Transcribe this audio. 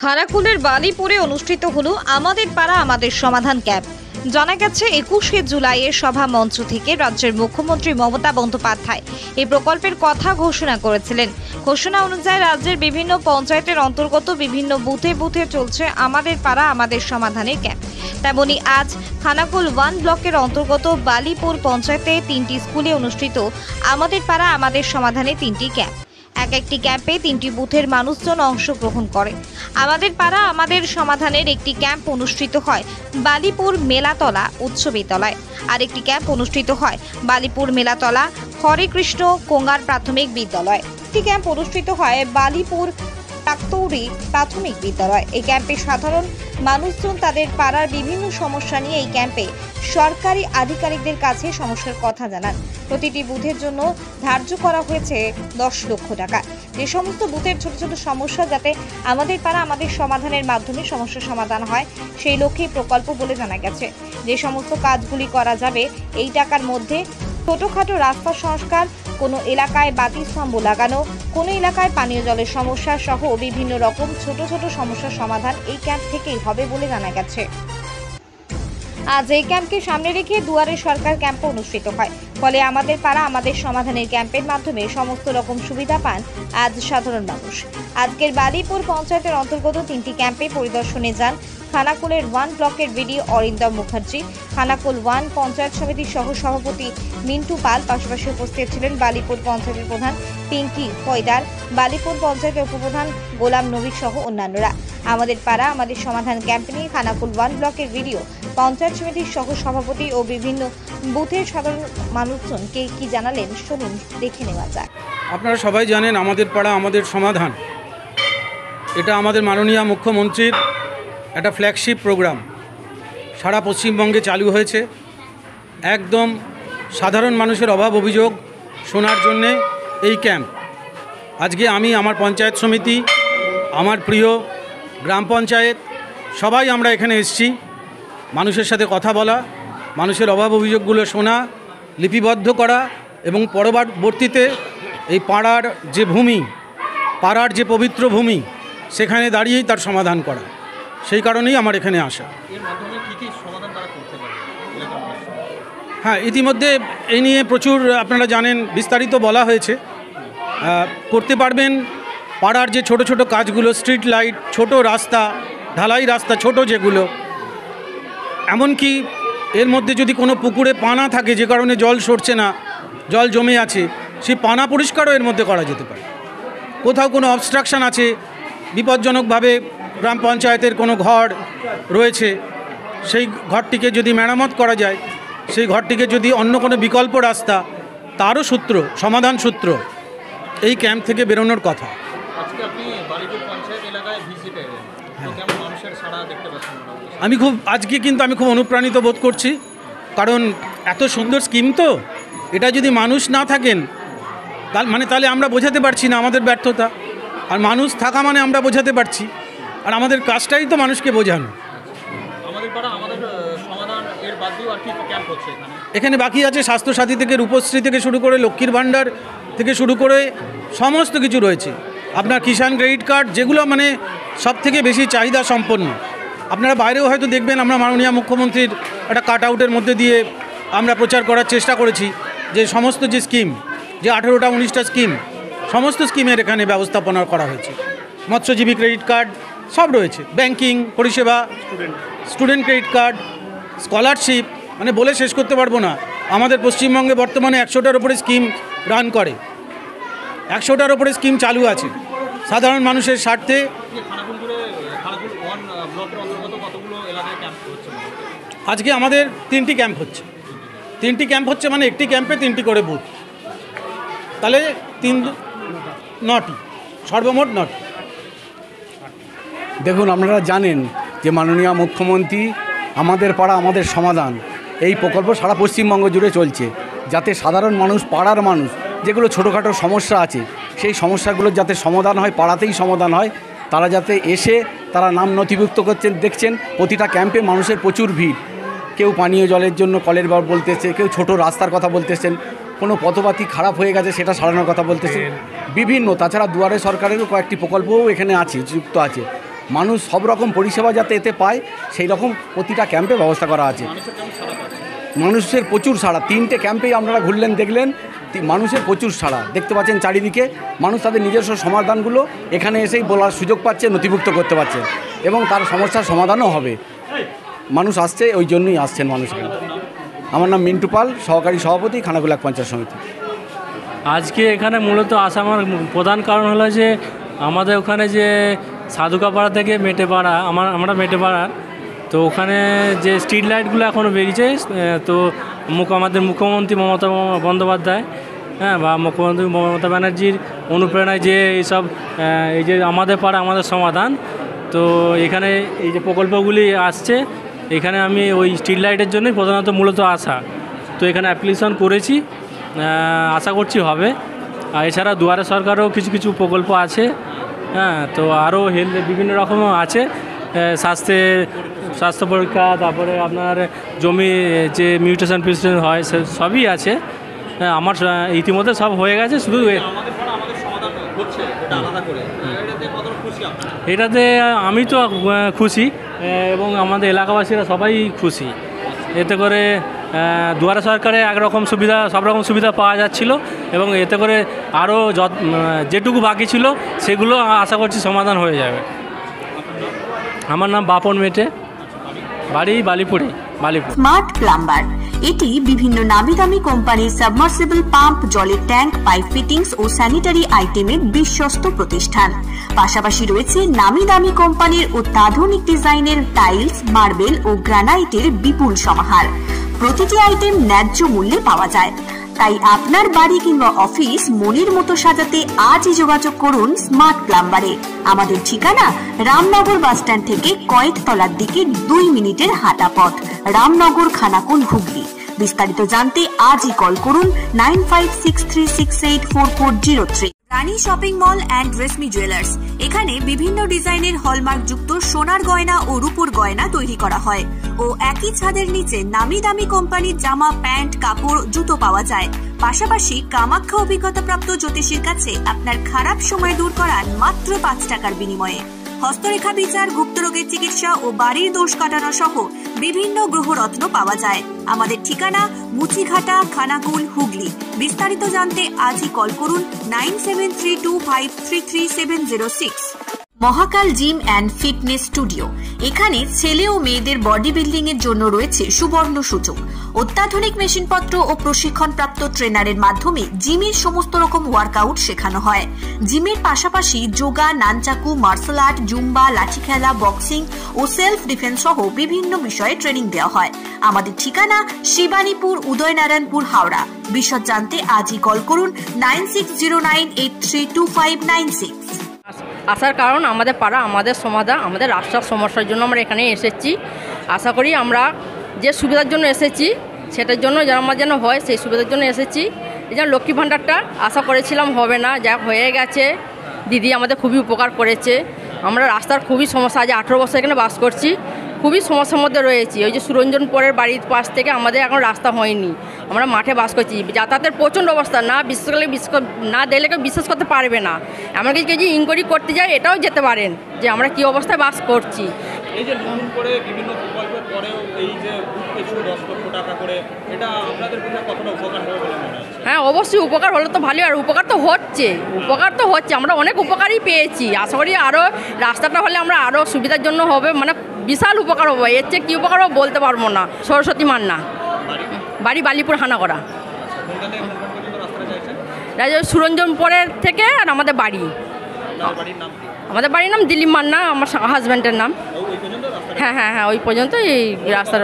খানাকুলের বালিপুরে অনুষ্ঠিত হলো আমাদের পাড়া আমাদের সমাধান ক্যাম্প। জানা গেছে 21শে জুলাইয়ের সভা মঞ্চ থেকে রাজ্যের মুখ্যমন্ত্রী মমতা বন্দ্যোপাধ্যায় এই প্রকল্পের কথা ঘোষণা করেছিলেন। ঘোষণা অনুযায়ী রাজ্যের বিভিন্ন পঞ্চায়েতের অন্তর্গত বিভিন্ন বুথে বুথে চলছে আমাদের পাড়া আমাদের সমাধানের ক্যাম্প। তেমনি আজ খানাকুল 1 ব্লকের অন্তর্গত বালিপুর পঞ্চায়েতে 3টি স্কুলে অনুষ্ঠিত আমাদের পাড়া আমাদের সমাধানে 3টি ক্যাম্প। একটি ক্যাম্পে 3টি বুথের মানুষজন অংশগ্রহণ করে। আমাদের পাড়া আমাদের সমাধানের একটি ক্যাম্প অনুষ্ঠিত হয় বালিপুর মেলাতলা উচ্চ বিদ্যালয়, আর একটি ক্যাম্প অনুষ্ঠিত হয় বালিপুর মেলাতলা হরেকৃষ্ণ কোঙ্গার প্রাথমিক বিদ্যালয়। একটি ক্যাম্প অনুষ্ঠিত হয় বালিপুর টাকতৌরি প্রাথমিক বিদ্যালয়। এই ক্যাম্পে সাধারণ মানুষজন তাদের পাড়ার বিভিন্ন সমস্যা নিয়ে এই ক্যাম্পে সরকারি আধিকারিকদের কাছে সমস্যার কথা জানান। প্রতিটি বুথের জন্য ধার্য করা হয়েছে 10 লক্ষ টাকা। যে সমস্ত বুথের ছোট ছোট সমস্যা যাতে আমাদের পাড়া আমাদের সমাধানের মাধ্যমে সমস্যার সমাধান হয়, সেই লক্ষ্যেই প্রকল্প বলে জানা গেছে। যে সমস্ত কাজগুলি করা যাবে এই টাকার মধ্যে ছোটোখাটো রাস্তা সংস্কার, কোনো এলাকায় বাতিস্তম্ভ লাগানো, কোনো এলাকায় পানীয় জলের সমস্যা সহ বিভিন্ন রকম ছোট ছোট সমস্যার সমাধান এই ক্যাম্প থেকেই হবে বলে জানা গেছে। আজ এই ক্যাম্পকে সামনে রেখে দুয়ারে সরকার ক্যাম্প অনুষ্ঠিত হয়। ফলে আমাদের পাড়া আমাদের সমাধানের ক্যাম্পের মাধ্যমে সমস্ত রকম সুবিধা পান আজ সাধারণ মানুষ। আজকের বালিপুর পঞ্চায়েতের অন্তর্গত 3টি ক্যাম্পে পরিদর্শনে যান খানাকুলের 1 ব্লকের বিডিও অরিন্দম মুখার্জি, খানাকুল 1 পঞ্চায়েত সমিতির সহ সভাপতি মিন্টু পাল, পাশাপাশি উপস্থিত ছিলেন বালিপুর পঞ্চায়েতের প্রধান পিঙ্কি ফয়দার, বালিপুর পঞ্চায়েতের উপপ্রধান গোলাম নবী সহ অন্যান্যরা। আমাদের পাড়া আমাদের সমাধান ক্যাম্প নিয়ে খানাকুল 1 ব্লকের বিডিও, পঞ্চায়েত সমিতির সহ সভাপতি ও বিভিন্ন বুথের সাধারণ মানুষজনকে কি জানালেন শুনুন, দেখে নেওয়া যাক। আপনারা সবাই জানেন আমাদের পাড়া আমাদের সমাধান, এটা আমাদের মাননীয় মুখ্যমন্ত্রীর একটা ফ্ল্যাগশিপ প্রোগ্রাম। সারা পশ্চিমবঙ্গে চালু হয়েছে। একদম সাধারণ মানুষের অভাব অভিযোগ শোনার জন্যে এই ক্যাম্প। আজকে আমি আমার পঞ্চায়েত সমিতি, আমার প্রিয় গ্রাম পঞ্চায়েত, সবাই আমরা এখানে এসেছি মানুষের সাথে কথা বলা, মানুষের অভাব অভিযোগগুলো শোনা, লিপিবদ্ধ করা এবং পরবর্তীতে এই পাড়ার যে ভূমি, পাড়ার যে পবিত্র ভূমি, সেখানে দাঁড়িয়েই তার সমাধান করা। সেই কারণেই আমার এখানে আসা। হ্যাঁ, ইতিমধ্যে এই নিয়ে প্রচুর আপনারা জানেন, বিস্তারিত বলা হয়েছে। করতে পারবেন পাড়ার যে ছোট ছোট কাজগুলো, স্ট্রিট লাইট, ছোট রাস্তা, ঢালাই রাস্তা ছোট যেগুলো, এমনকি এর মধ্যে যদি কোনো পুকুরে পানা থাকে যে কারণে জল সরছে না, জল জমে আছে, সেই পানা পরিষ্কারও এর মধ্যে করা যেতে পারে। কোথাও কোনো অবস্ট্রাকশান আছে, বিপজ্জনকভাবে গ্রাম পঞ্চায়েতের কোনো ঘর রয়েছে, সেই ঘরটিকে যদি মেরামত করা যায়, সেই ঘরটিকে যদি অন্য কোনো বিকল্প রাস্তা, তারও সূত্র, সমাধান সূত্র এই ক্যাম্প থেকে বেরোনোর কথা। আমি খুব অনুপ্রাণিত বোধ করছি, কারণ এত সুন্দর স্কিম তো, এটা যদি মানুষ না থাকেন তাহলে আমরা বোঝাতে পারছি না আমাদের ব্যর্থতা, আর মানুষ থাকা মানে আমরা বোঝাতে পারছি, আর আমাদের কাজটাই তো মানুষকে বোঝানো। এখানে বাকি আছে স্বাস্থ্যসাথী থেকে, রূপশ্রী থেকে শুরু করে, লক্ষ্মীর ভাণ্ডার থেকে শুরু করে সমস্ত কিছু রয়েছে। আপনার কিষাণ ক্রেডিট কার্ড, যেগুলো মানে সব থেকে বেশি চাহিদা সম্পন্ন। আপনারা বাইরেও হয়তো দেখবেন, আমরা মাননীয় মুখ্যমন্ত্রীর একটা কাট আউটের মধ্যে দিয়ে আমরা প্রচার করার চেষ্টা করেছি যে সমস্ত যে স্কিম, যে 18টা 19টা স্কিম, সমস্ত স্কিমের এখানে ব্যবস্থাপনা করা হয়েছে। মৎস্যজীবী ক্রেডিট কার্ড সব রয়েছে, ব্যাংকিং পরিষেবা, স্টুডেন্ট ক্রেডিট কার্ড, স্কলারশিপ, মানে বলে শেষ করতে পারবো না। আমাদের পশ্চিমবঙ্গে বর্তমানে 100টার উপরে স্কিম রান করে, 100টার উপরে স্কিম চালু আছে সাধারণ মানুষের স্বার্থে। আজকে আমাদের 3টি ক্যাম্প হচ্ছে। 3টি ক্যাম্প হচ্ছে মানে একটি ক্যাম্পে 3টি করে বুথ, তাহলে 9টি, সর্বমোট 9টি। দেখুন, আপনারা জানেন যে মাননীয় মুখ্যমন্ত্রী আমাদের পাড়া আমাদের সমাধান এই প্রকল্প সারা পশ্চিমবঙ্গ জুড়ে চলছে, যাতে সাধারণ মানুষ, পাড়ার মানুষ যেগুলো ছোটোখাটো সমস্যা আছে, সেই সমস্যাগুলোর যাতে সমাধান হয়, পাড়াতেই সমাধান হয়। তারা যাতে এসে তারা নাম নথিভুক্ত করছেন। দেখছেন প্রতিটা ক্যাম্পে মানুষের প্রচুর ভিড়। কেউ পানীয় জলের জন্য কলের বার বলতেছে, কেউ ছোট রাস্তার কথা বলতেছেন, কোনো পথবাতি খারাপ হয়ে গেছে সেটা সারানোর কথা বলতেছেন। বিভিন্ন, তাছাড়া দুয়ারে সরকারেরও কয়েকটি প্রকল্পও এখানে আছে, যুক্ত আছে। মানুষ সব রকম পরিষেবা যাতে এতে পায় সেই রকম প্রতিটা ক্যাম্পে ব্যবস্থা করা আছে। মানুষের প্রচুর সাড়া, 3টে ক্যাম্পেই আপনারা ঘুরলেন দেখলেন, মানুষের প্রচুর সাড়া দেখতে পাচ্ছেন চারিদিকে। মানুষ তাদের নিজস্ব সমাধানগুলো এখানে এসেই বলার সুযোগ পাচ্ছে, নথিভুক্ত করতে পারছে এবং তার সমস্যার সমাধানও হবে। মানুষ আসছে, ওই জন্যই আসছেন মানুষ এখানে। আমার নাম মিন্টু পাল, সহকারী সভাপতি, খানাকুলা পঞ্চায়েত সমিতি। আজকে এখানে মূলত আসা আমার প্রধান কারণ হলো যে আমাদের ওখানে যে সাধুকাপাড়া থেকে মেটেপাড়া, আমরা মেটেপাড়া, তো ওখানে যে স্ট্রিট লাইটগুলো এখনও বেরিয়েছে, তো আমাদের মুখ্যমন্ত্রী মমতা বন্দ্যোপাধ্যায়, হ্যাঁ, বা মুখ্যমন্ত্রী মমতা ব্যানার্জির অনুপ্রেরণায় যে এইসব এই যে আমাদের পাড়া আমাদের সমাধান, তো এখানে এই যে প্রকল্পগুলি আসছে, এখানে আমি ওই স্ট্রিট লাইটের জন্যই প্রধানত মূলত আসা। তো এখানে অ্যাপ্লিকেশন করেছি, আশা করছি হবে। আর এছাড়া দুয়ারে সরকারও কিছু কিছু প্রকল্প আছে, হ্যাঁ, তো আরও হেলথ বিভিন্ন রকমও আছে, স্বাস্থ্য পরীক্ষা, তারপরে আপনার জমি যে মিউটেশন ফিউটেশন হয় সে সবই আছে। হ্যাঁ, আমার ইতিমধ্যে সব হয়ে গেছে, শুধু এটাতে আমি তো খুশি এবং আমাদের এলাকাবাসীরা সবাই খুশি। এতে করে দুয়ারে সরকারে একরকম সুবিধা, সব রকম সুবিধা পাওয়া যাচ্ছিল এবং এতে করে আরও যেটুকু বাকি ছিল সেগুলো আশা করছি সমাধান হয়ে যাবে। আমার নাম বাপন মেটে, বাড়ি বালিপুরে। স্মার্ট প্লাম্বার, এটি বিভিন্ন নামি দামি কোম্পানির সাবমার্সিবল পাম্প, জলের ট্যাঙ্ক, পাইপ ফিটিংস ও স্যানিটারি আইটেমের বিশ্বস্ত প্রতিষ্ঠান। পাশাপাশি রয়েছে নামি দামি কোম্পানির অত্যাধুনিক ডিজাইনের টাইলস, মার্বেল ও গ্রানাইটের বিপুল সমাহার। প্রতিটি আইটেম ন্যায্য মূল্যে পাওয়া যায়। তাই আপনার বাড়ি কিংবা অফিস মনের মতো সাজাতে আজই যোগাযোগ করুন স্মার্ট প্লাম্বারে। আমাদের ঠিকানা রামনগর বাসস্ট্যান্ড থেকে কয়েকতলার দিকে 2 মিনিটের হাঁটা পথ, রামনগর, খানাকুল, হুগলি। বিস্তারিত জানতে আজই কল করুন 9563684403। Rani shopping mall and Reshmi jewellers, এখানে বিভিন্ন ডিজাইনের হলমার্ক যুক্ত সোনার গয়না ও রূপোর গয়না তৈরি করা হয় ও একই ছাদের নিচে নামি দামি কোম্পানির জামা, প্যান্ট, কাপড়, জুতো পাওয়া যায়। পাশাপাশি কামাখ্যা অভিজ্ঞতাপ্রাপ্ত জ্যোতিষীর কাছে আপনার খারাপ সময় দূর করান মাত্র 5 টাকার বিনিময়ে। হস্তরেখা বিচার, গুপ্তরোগের চিকিৎসা ও বাড়ির দোষ কাটানো সহ বিভিন্ন গ্রহরত্ন পাওয়া যায়। আমাদের ঠিকানা মুচিঘাটা, খানাকুল, হুগলি। বিস্তারিত জানতে আজই কল করুন 9732533706। মহাকাল জিম অ্যান্ড ফিটনেস স্টুডিও, এখানে ছেলে ও মেয়েদের বডি বিল্ডিং এর জন্য রয়েছে সুবর্ণ সুযোগ। অত্যাধুনিক মেশিনপত্র ও প্রশিক্ষণপ্রাপ্ত ট্রেনারের মাধ্যমে জিমের সমস্ত রকম ওয়ার্কআউট শেখানো হয়। জিমের পাশাপাশি yoga, nunchaku, martial art, zumba, লাঠি খেলা, বক্সিং ও সেলফ ডিফেন্স সহ বিভিন্ন বিষয়ে ট্রেনিং দেওয়া হয়। আমাদের ঠিকানা শিবানীপুর, উদয়নারায়ণপুর, হাওড়া। বিশদ জানতে আজই কল করুন 9609832596। আসার কারণ আমাদের পাড়া আমাদের সমাধান, আমাদের রাস্তার সমস্যার জন্য আমরা এখানে এসেছি। আশা করি আমরা যে সুবিধার জন্য এসেছি সেটার জন্য যেন আমার যেন হয়, সেই সুবিধার জন্য এসেছি। এই যেন লক্ষ্মী ভাণ্ডারটা আশা করেছিলাম হবে না, যা হয়ে গেছে। দিদি আমাদের খুবই উপকার করেছে। আমরা রাস্তার খুবই সমস্যা, আজ 18 বছর এখানে বাস করছি, খুবই সমস্যার মধ্যে রয়েছি। ওই যে সুরঞ্জনপুরের বাড়ির পাশ থেকে আমাদের এখন রাস্তা হয়নি, আমরা মাঠে বাস করছি। যাতায়াতের প্রচণ্ড অবস্থা, না বিশ্বাস করলে না দেখলে কেউ বিশ্বাস করতে পারবে না। এমনকি কেউ যে ইনকোয়ারি করতে যায় এটাও যেতে পারেন যে আমরা কী অবস্থায় বাস করছি। এই যে নতুন করে বিভিন্ন প্রকল্পের পরেও এই যে কিছু 10 লক্ষ টাকা করে, এটা আপনাদের কতটা উপকার হবে বলে মনে হচ্ছে? হ্যাঁ, অবশ্যই উপকার হলে তো ভালোই, আর উপকার তো হচ্ছে, আমরা অনেক উপকারই পেয়েছি। আশা করি আরও রাস্তাটা হলে আমরা আরও সুবিধার জন্য হবে, মানে বিশাল উপকার হবে। এর চেয়ে কী উপকার হবে বলতে পারবো না। সরস্বতী মান্না, বাড়ি বালিপুর, হানাগড়া। সুরঞ্জনপুরের থেকে আর আমাদের বাড়ি, আমাদের বাড়ির নাম দিলীপ মান্না, আমার হাজব্যান্ডের নাম। হ্যাঁ, ওই পর্যন্ত এই রাস্তার